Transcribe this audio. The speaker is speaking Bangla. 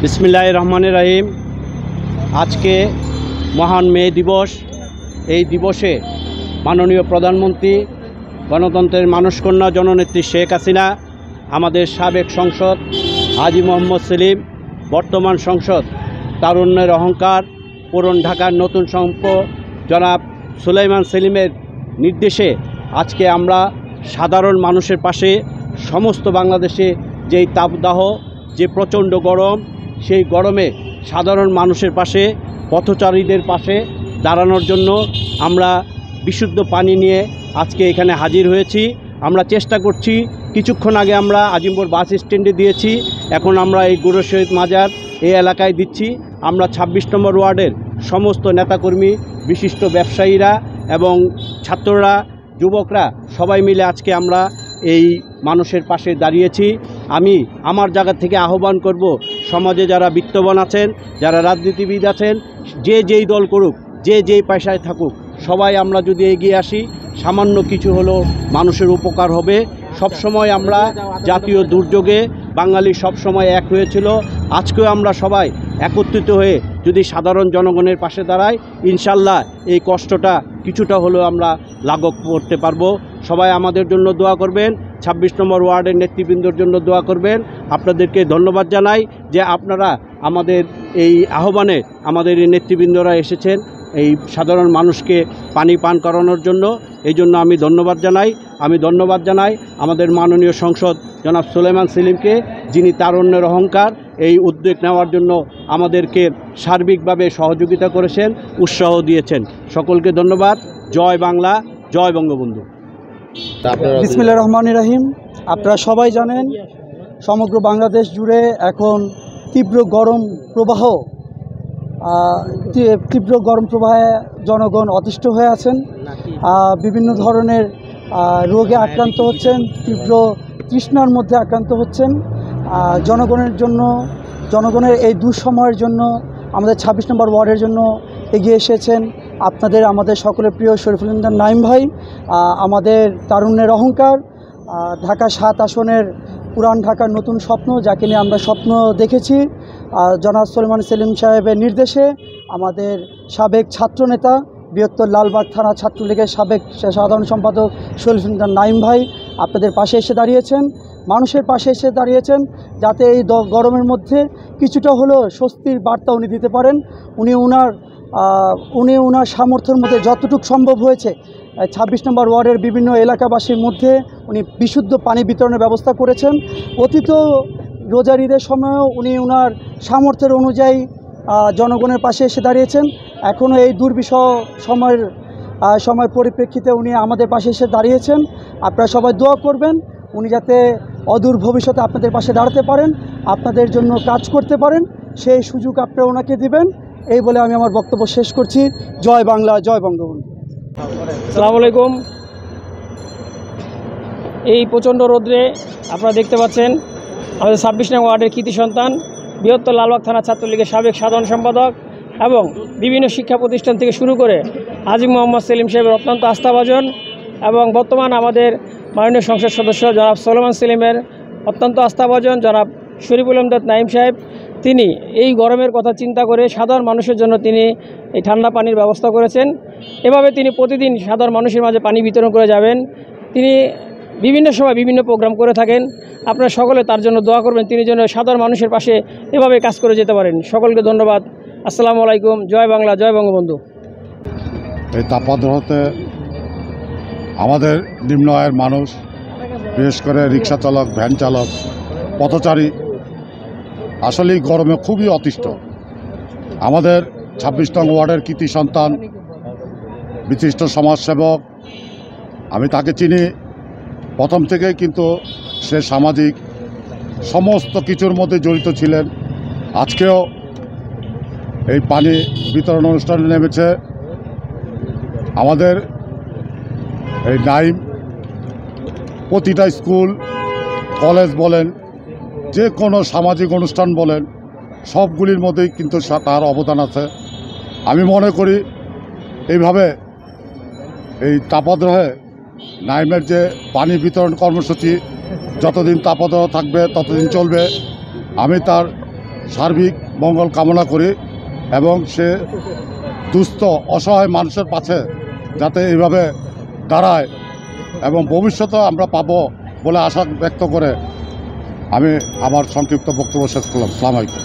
বিসমিল্লাহির রহমানির রহিম। আজকে মহান মে দিবস। এই দিবসে মাননীয় প্রধানমন্ত্রী, গণতন্ত্রের মানসকন্যা জননেত্রী শেখ হাসিনা, আমাদের সাবেক সংসদ হাজী মোহাম্মদ সেলিম, বর্তমান সংসদ তারুণ্যের অহংকার পুরান ঢাকার নতুন সম্পাদক জনাব সুলাইমান সেলিমের নির্দেশে আজকে আমরা সাধারণ মানুষের পাশে, সমস্ত বাংলাদেশে যেই তাপদাহ, যে প্রচণ্ড গরম, সেই গরমে সাধারণ মানুষের পাশে, পথচারীদের পাশে দাঁড়ানোর জন্য আমরা বিশুদ্ধ পানি নিয়ে আজকে এখানে হাজির হয়েছি। আমরা চেষ্টা করছি, কিছুক্ষণ আগে আমরা আজিমপুর বাস স্ট্যান্ডে দিয়েছি, এখন আমরা এই গুরু শহীদ মাজার এই এলাকায় দিচ্ছি। আমরা ২৬ নম্বর ওয়ার্ডের সমস্ত নেতাকর্মী, বিশিষ্ট ব্যবসায়ীরা এবং ছাত্ররা, যুবকরা সবাই মিলে আজকে আমরা এই মানুষের পাশে দাঁড়িয়েছি। আমি আমার জায়গা থেকে আহ্বান করব, সমাজে যারা বিত্তবান আছেন, যারা রাজনীতিবিদ আছেন, যে যেই দল করুক, যে যেই পেশায় থাকুক, সবাই আমরা যদি এগিয়ে আসি, সামান্য কিছু হলেও মানুষের উপকার হবে। সবসময় আমরা জাতীয় দুর্যোগে বাঙালি সবসময় এক হয়েছিল, আজকেও আমরা সবাই একত্রিত হয়ে যদি সাধারণ জনগণের পাশে দাঁড়াই, ইনশাল্লাহ এই কষ্টটা কিছুটা হলেও আমরা লাঘব করতে পারবো। সবাই আমাদের জন্য দোয়া করবেন, ২৬ নম্বর ওয়ার্ডের নেতৃবৃন্দর জন্য দোয়া করবেন। আপনাদেরকে ধন্যবাদ জানাই যে আপনারা আমাদের এই আহ্বানে, আমাদের এই নেতৃবৃন্দরা এসেছেন এই সাধারণ মানুষকে পানি পান করানোর জন্য। এই জন্য আমি ধন্যবাদ জানাই আমাদের মাননীয় সংসদ জনাব সুলাইমান সেলিমকে, যিনি তারুণ্যের অহংকার এই উদ্যোগ নেওয়ার জন্য আমাদেরকে সার্বিকভাবে সহযোগিতা করেছেন, উৎসাহ দিয়েছেন। সকলকে ধন্যবাদ। জয় বাংলা, জয় বঙ্গবন্ধু। বিসমিল্লাহির রহমানির রহিম। আপনারা সবাই জানেন, সমগ্র বাংলাদেশ জুড়ে এখন তীব্র গরম প্রবাহে জনগণ অতিষ্ঠ হয়ে আছেন, বিভিন্ন ধরনের রোগে আক্রান্ত হচ্ছেন, তীব্র তৃষ্ণার মধ্যে আক্রান্ত হচ্ছেন। জনগণের এই দুঃসময়ের জন্য আমাদের ২৬ নম্বর ওয়ার্ডের জন্য এগিয়ে এসেছেন আমাদের সকলের প্রিয় শরীফুল ইমদাদ নাঈম ভাই, আমাদের তারুণ্যের অহংকার, ঢাকা ৭ আসনের পুরান ঢাকার নতুন স্বপ্ন, যাকে নিয়ে আমরা স্বপ্ন দেখেছি। জনাব সুলাইমান সেলিম সাহেবের নির্দেশে আমাদের সাবেক ছাত্রনেতা, বৃহত্তর লালবাগ থানা ছাত্রলীগের সাবেক সাধারণ সম্পাদক শরীফুল ইমদাদ নাঈম ভাই আপনাদের পাশে এসে দাঁড়িয়েছেন, মানুষের পাশে এসে দাঁড়িয়েছেন, যাতে এই গরমের মধ্যে কিছুটা হলেও স্বস্তির বার্তা উনি দিতে পারেন। উনি ওনার সামর্থ্যের মধ্যে যতটুকু সম্ভব হয়েছে ২৬ নম্বর ওয়ার্ডের বিভিন্ন এলাকাবাসীর মধ্যে উনি বিশুদ্ধ পানি বিতরণের ব্যবস্থা করেছেন। অতীত রোজার ঈদের সময়ও উনি ওনার সামর্থ্যের অনুযায়ী জনগণের পাশে এসে দাঁড়িয়েছেন। এখনও এই দুর্বিষহ সময়ের পরিপ্রেক্ষিতে উনি আমাদের পাশে এসে দাঁড়িয়েছেন। আপনারা সবাই দোয়া করবেন উনি যাতে অদূর ভবিষ্যতে আপনাদের পাশে দাঁড়াতে পারেন, আপনাদের জন্য কাজ করতে পারেন, সেই সুযোগ আপনারা ওনাকে দিবেন। এই বলে আমি আমার বক্তব্য শেষ করছি। জয় বাংলা, জয় বঙ্গবন্ধু। আসসালামু আলাইকুম। এই প্রচণ্ড রৌদ্রে আপনারা দেখতে পাচ্ছেন আমাদের ২৬ নং ওয়ার্ডের কৃতি সন্তান, বৃহত্তর লালবাগ থানা ছাত্রলীগের সাবেক সাধারণ সম্পাদক এবং বিভিন্ন শিক্ষা প্রতিষ্ঠান থেকে শুরু করে হাজী মোহাম্মদ সেলিম সাহেবের অত্যন্ত আস্থাভাজন এবং বর্তমান আমাদের মাননীয় সংসদ সদস্য জনাব সুলাইমান সেলিমের অত্যন্ত আস্থাভাজন জনাব শরীফুল ইমদাদ নাঈম সাহেব, তিনি এই গরমের কথা চিন্তা করে সাধারণ মানুষের জন্য তিনি এই ঠান্ডা পানির ব্যবস্থা করেছেন। এভাবে তিনি প্রতিদিন সাধারণ মানুষের মাঝে পানি বিতরণ করে যাবেন। তিনি বিভিন্ন সময় বিভিন্ন প্রোগ্রাম করে থাকেন। আপনারা সকলে তার জন্য দোয়া করবেন, তিনি যেন সাধারণ মানুষের পাশে এভাবে কাজ করে যেতে পারেন। সকলকে ধন্যবাদ। আসসালামু আলাইকুম। জয় বাংলা, জয় বঙ্গবন্ধু। এই তাপমাত্রাতে আমাদের নিম্ন আয়ের মানুষ, বিশেষ করে রিক্সা চালক, ভ্যান চালক, পথচারী আসলেই গরমে খুবই অতিষ্ঠ। আমাদের ২৬ নং ওয়ার্ডের কৃতি সন্তান, বিশিষ্ট সমাজসেবক, আমি তাকে চিনি প্রথম থেকেই, কিন্তু সে সামাজিক সমস্ত কিছুর মধ্যে জড়িত ছিলেন। আজকেও এই পানি বিতরণ অনুষ্ঠানে নেমেছে। আমাদের এই নাঈম প্রতিটা স্কুল, কলেজ বলেন, যে কোনো সামাজিক অনুষ্ঠান বলেন, সবগুলির মধ্যেই কিন্তু তার অবদান আছে। আমি মনে করি এইভাবে এই তাপদ্রহে নাঈমের যে পানি বিতরণ কর্মসূচি যতদিন তাপদ্রহ থাকবে ততদিন চলবে। আমি তার সার্বিক মঙ্গল কামনা করি এবং সে দুস্থ অসহায় মানুষের পাশে যাতে এইভাবে দাঁড়ায় এবং ভবিষ্যতে আমরা পাবো বলে আশা ব্যক্ত করে আমি আমার সংক্ষিপ্ত বক্তব্য শেষ করলাম। আসসালামু আলাইকুম।